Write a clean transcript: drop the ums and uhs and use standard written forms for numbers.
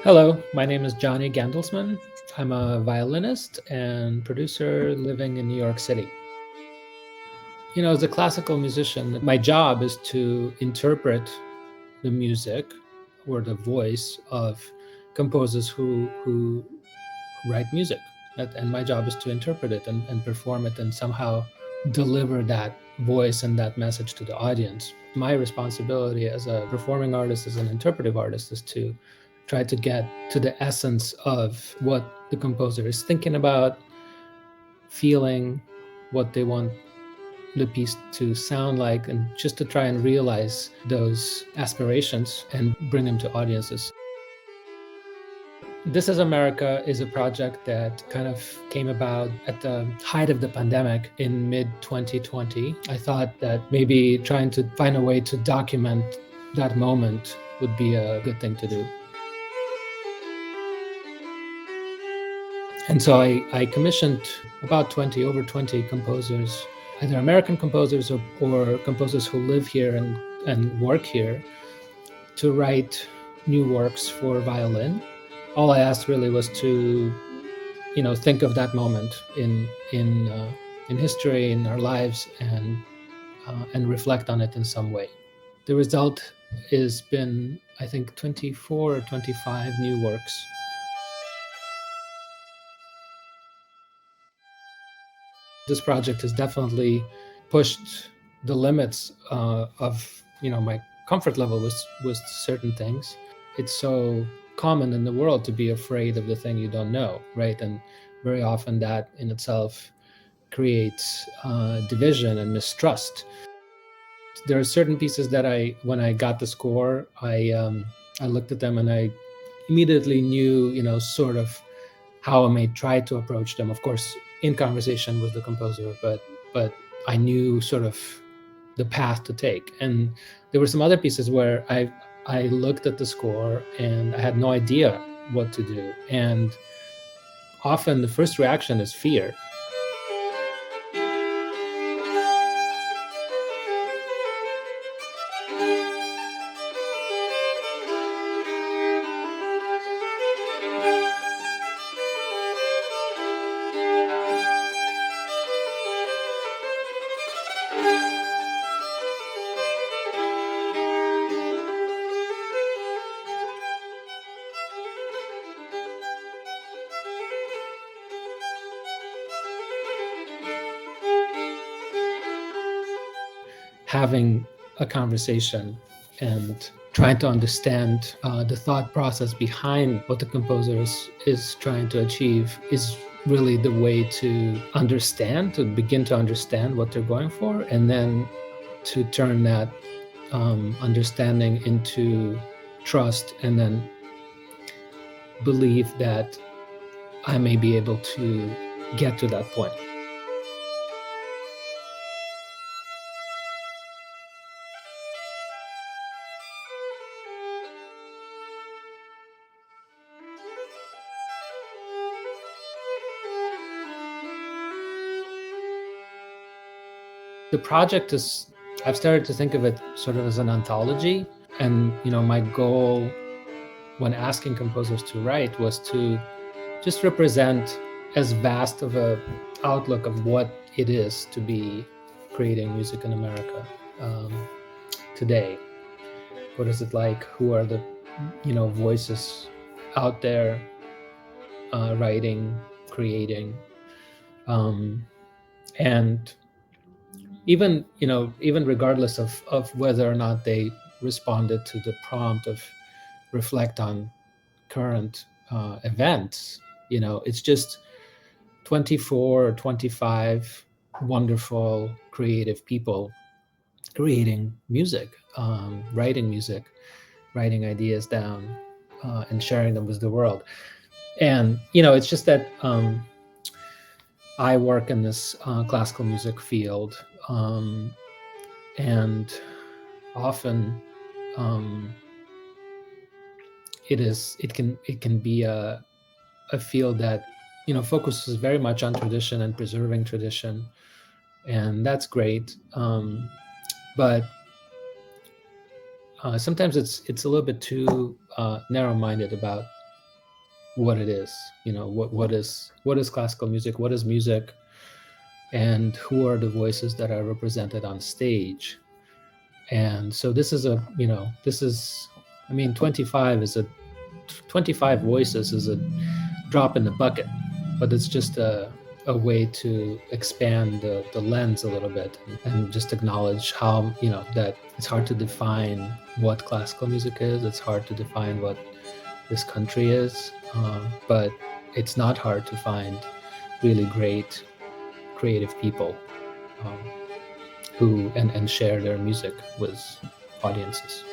Hello, my name is Johnny Gandelsman. I'm a violinist and producer living in New York City. As a classical musician, my job is to interpret the music or the voice of composers who write music. And my job is to interpret it and perform it and somehow deliver that voice and that message to the audience. My responsibility as a performing artist, as an interpretive artist, is to try to get to the essence of what the composer is thinking about, feeling, what they want the piece to sound like, and just to try and realize those aspirations and bring them to audiences. This is America is a project that kind of came about at the height of the pandemic in mid 2020. I thought that maybe trying to find a way to document that moment would be a good thing to do. And so I commissioned about over 20 composers, either American composers or composers who live here and work here, to write new works for violin. All I asked really was to, think of that moment in history, in our lives, and reflect on it in some way. The result has been, I think, 24 or 25 new works. This project has definitely pushed the limits of my comfort level with certain things. It's so common in the world to be afraid of the thing you don't know, right? And very often that in itself creates division and mistrust. There are certain pieces that when I got the score, I looked at them and I immediately knew, sort of how I may try to approach them. Of course, in conversation with the composer, but I knew sort of the path to take. And there were some other pieces where I looked at the score and I had no idea what to do. And often the first reaction is fear. Having a conversation and trying to understand the thought process behind what the composer is trying to achieve is really the way to begin to understand what they're going for, and then to turn that understanding into trust, and then believe that I may be able to get to that point. The project is, I've started to think of it sort of as an anthology. And, my goal when asking composers to write was to just represent as vast of a outlook of what it is to be creating music in America today. What is it like? Who are the, voices out there writing, creating, and even regardless of whether or not they responded to the prompt of reflect on current events, it's just 24 or 25 wonderful creative people creating music, writing music, writing ideas down, and sharing them with the world. And it's just that I work in this classical music field, and often it can be a field that focuses very much on tradition and preserving tradition, and that's great. But sometimes it's a little bit too narrow-minded about what it is. What is classical music, what is music, and who are the voices that are represented on stage. And so this is a you know this is I mean 25 voices is a drop in the bucket, but it's just a way to expand the lens a little bit, and just acknowledge how that it's hard to define what classical music is. It's hard to define what this country is, but it's not hard to find really great creative people who and share their music with audiences.